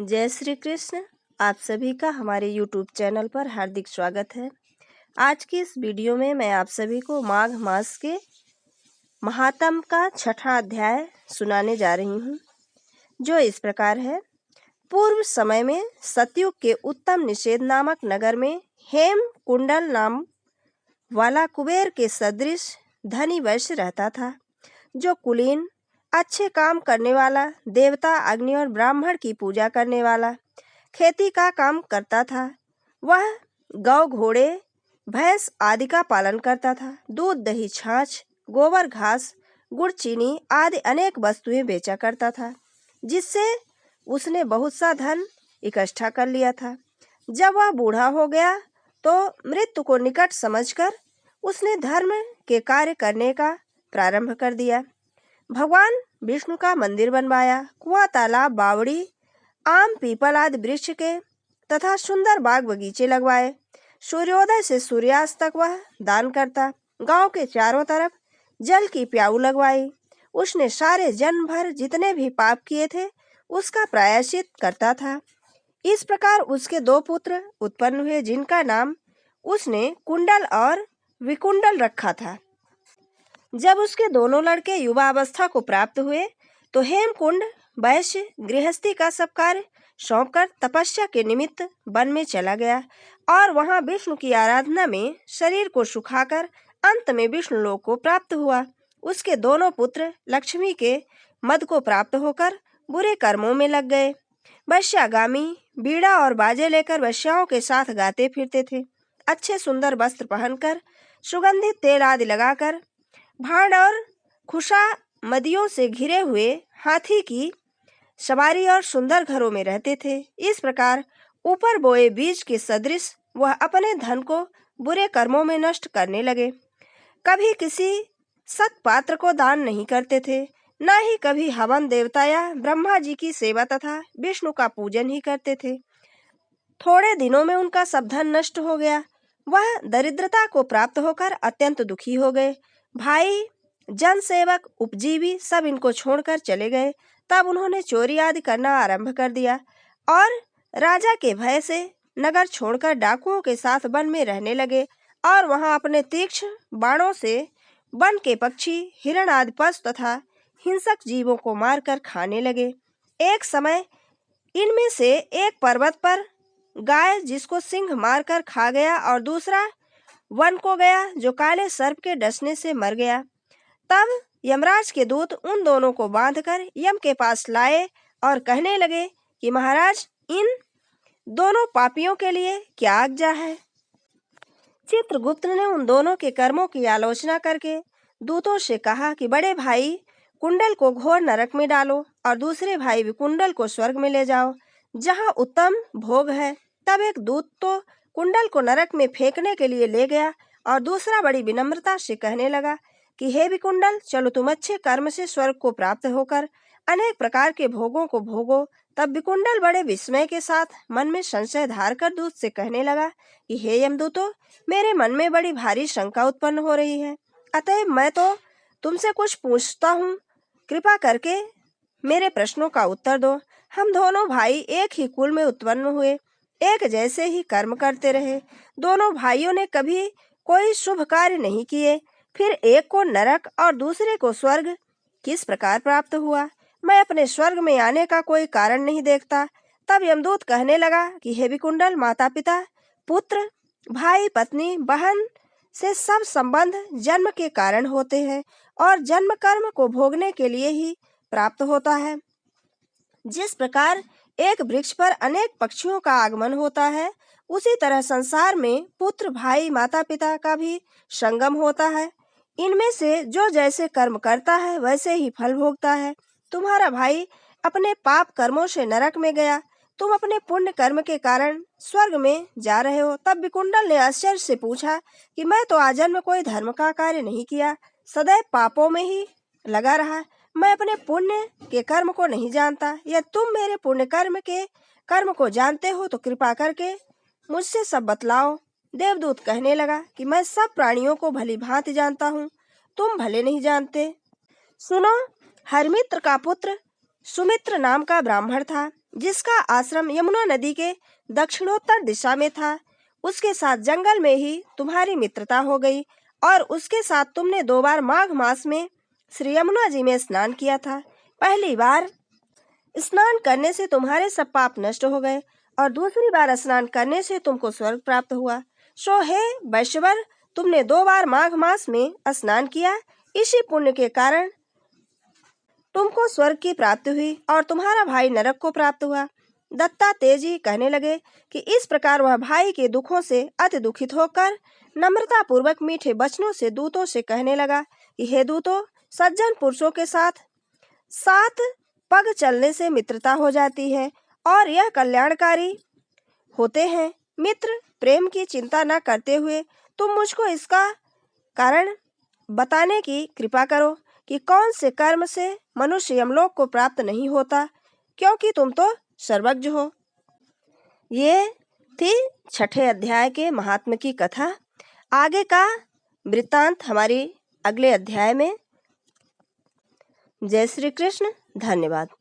जय श्री कृष्ण। आप सभी का हमारे YouTube चैनल पर हार्दिक स्वागत है। आज की इस वीडियो में मैं आप सभी को माघ मास के महात्म का छठा अध्याय सुनाने जा रही हूँ, जो इस प्रकार है। पूर्व समय में सतयुग के उत्तम निषेध नामक नगर में हेम कुंडल नाम वाला कुबेर के सदृश धनी वैश्य रहता था, जो कुलीन, अच्छे काम करने वाला, देवता, अग्नि और ब्राह्मण की पूजा करने वाला, खेती का काम करता था। वह गौ, घोड़े, भैंस आदि का पालन करता था। दूध, दही, छाछ, गोबर, घास, गुड़, चीनी आदि अनेक वस्तुएं बेचा करता था, जिससे उसने बहुत सा धन इकट्ठा कर लिया था। जब वह बूढ़ा हो गया तो मृत्यु को निकट समझकर उसने धर्म के कार्य करने का प्रारंभ कर दिया। भगवान विष्णु का मंदिर बनवाया, कुआं, तालाब, बावड़ी, आम, पीपल आदि वृक्ष के तथा सुंदर बाग बगीचे लगवाए। सूर्योदय से सूर्यास्त तक वह दान करता। गांव के चारों तरफ जल की प्याऊ लगवाई। उसने सारे जन्म भर जितने भी पाप किए थे उसका प्रायश्चित करता था। इस प्रकार उसके दो पुत्र उत्पन्न हुए, जिनका नाम उसने कुंडल और विकुंडल रखा था। जब उसके दोनों लड़के युवा अवस्था को प्राप्त हुए तो हेमकुंड वैश्य गृहस्थी का सब कार्य सौंपकर तपस्या के निमित्त वन में चला गया और वहां विष्णु की आराधना में शरीर को सुखाकर अंत में विष्णु लोक को प्राप्त हुआ। उसके दोनों पुत्र लक्ष्मी के मद को प्राप्त होकर बुरे कर्मों में लग गए। वैश्यागामी बीड़ा और बाजे लेकर वैश्याओं के साथ गाते फिरते थे। अच्छे सुंदर वस्त्र पहनकर, सुगंधित तेल आदि लगाकर, भांड और खुशा मदियों से घिरे हुए हाथी की सवारी और सुंदर घरों में रहते थे। इस प्रकार ऊपर बोए बीज के सदृश वह अपने धन को बुरे कर्मों में नष्ट करने लगे। कभी किसी सत्पात्र को दान नहीं करते थे, न ही कभी हवन, देवता या ब्रह्मा जी की सेवा तथा विष्णु का पूजन ही करते थे। थोड़े दिनों में उनका सब धन नष्ट हो गया। वह दरिद्रता को प्राप्त होकर अत्यंत दुखी हो गए। भाई, जन सेवक, उपजीवी सब इनको छोड़कर चले गए। तब उन्होंने चोरी आदि करना आरंभ कर दिया और राजा के भय से नगर छोड़कर डाकुओं के साथ वन में रहने लगे और वहां अपने तीक्ष्ण बाणों से वन के पक्षी, हिरण आदि पशु तथा हिंसक जीवों को मारकर खाने लगे। एक समय इनमें से एक पर्वत पर गाय, जिसको सिंह मारकर खा गया, और दूसरा वन को गया, जो काले सर्प के डसने से मर गया। तब यमराज के दूत उन दोनों को बांधकर यम के पास लाए और कहने लगे कि महाराज, इन दोनों पापियों के लिए क्या आज्ञा है। चित्रगुप्त ने उन दोनों के कर्मों की आलोचना करके दूतों से कहा कि बड़े भाई कुंडल को घोर नरक में डालो और दूसरे भाई विकुंडल को स्वर्ग में ले जाओ, जहां उत्तम भोग है। तब एक दूत तो कुंडल को नरक में फेंकने के लिए ले गया और दूसरा बड़ी विनम्रता से कहने लगा कि हे विकुंडल, चलो तुम अच्छे कर्म से स्वर्ग को प्राप्त होकर अनेक प्रकार के भोगों को भोगो। तब विकुंडल बड़े विस्मय के साथ मन में संशय धार कर दूत से कहने लगा कि हे यमदूतों, मेरे मन में बड़ी भारी शंका उत्पन्न हो रही है, अतएव मैं तो तुमसे कुछ पूछता हूँ। कृपा करके मेरे प्रश्नों का उत्तर दो। हम दोनों भाई एक ही कुल में उत्पन्न हुए, एक जैसे ही कर्म करते रहे। दोनों भाइयों ने कभी कोई शुभ कार्य नहीं किए, फिर एक को नरक और दूसरे को स्वर्ग किस प्रकार प्राप्त हुआ? मैं अपने स्वर्ग में आने का कोई कारण नहीं देखता। तब यमदूत कहने लगा कि हे विकुंडल, माता पिता, पुत्र, भाई, पत्नी, बहन से सब संबंध जन्म के कारण होते हैं और जन्म कर्म को भोगने के लिए ही प्राप्त होता है। जिस प्रकार एक वृक्ष पर अनेक पक्षियों का आगमन होता है, उसी तरह संसार में पुत्र, भाई, माता पिता का भी संगम होता है। इनमें से जो जैसे कर्म करता है वैसे ही फल भोगता है। तुम्हारा भाई अपने पाप कर्मों से नरक में गया, तुम अपने पुण्य कर्म के कारण स्वर्ग में जा रहे हो। तब विकुंडल ने आश्चर्य से पूछा कि मैं तो आजन्म कोई धर्म का कार्य नहीं किया, सदैव पापों में ही लगा रहा। मैं अपने पुण्य के कर्म को नहीं जानता। यदि तुम मेरे पुण्य कर्म को जानते हो तो कृपा करके मुझसे सब बतलाओ। देवदूत कहने लगा कि मैं सब प्राणियों को भली भांति जानता हूँ, तुम भले नहीं जानते। सुनो, हरमित्र का पुत्र सुमित्र नाम का ब्राह्मण था। जिसका आश्रम यमुना नदी के दक्षिणोत्तर दिशा में था, उसके साथ जंगल में ही तुम्हारी मित्रता हो गई और उसके साथ तुमने 2 बार माघ मास में श्री यमुना जी में स्नान किया था। पहली बार स्नान करने से तुम्हारे सब पाप नष्ट हो गए और दूसरी बार स्नान करने से तुमको स्वर्ग प्राप्त हुआ। सो हे वैश्वर, तुमने 2 बार माघ मास में स्नान किया, इसी पुण्य के कारण तुमको स्वर्ग की प्राप्ति हुई और तुम्हारा भाई नरक को प्राप्त हुआ। दत्तात्रेय कहने लगे कि इस प्रकार वह भाई के दुखों से अति दुखित होकर नम्रता पूर्वक मीठे वचनों से दूतों से कहने लगा कि हे दूतों, सज्जन पुरुषों के साथ 7 पग चलने से मित्रता हो जाती है और यह कल्याणकारी होते हैं। मित्र प्रेम की चिंता न करते हुए तुम मुझको इसका कारण बताने की कृपा करो कि कौन से कर्म से मनुष्य यमलोक को प्राप्त नहीं होता, क्योंकि तुम तो सर्वज्ञ हो। ये थी 6ठे अध्याय के महात्म की कथा। आगे का वृत्तांत हमारी अगले अध्याय में। जय श्री कृष्ण। धन्यवाद।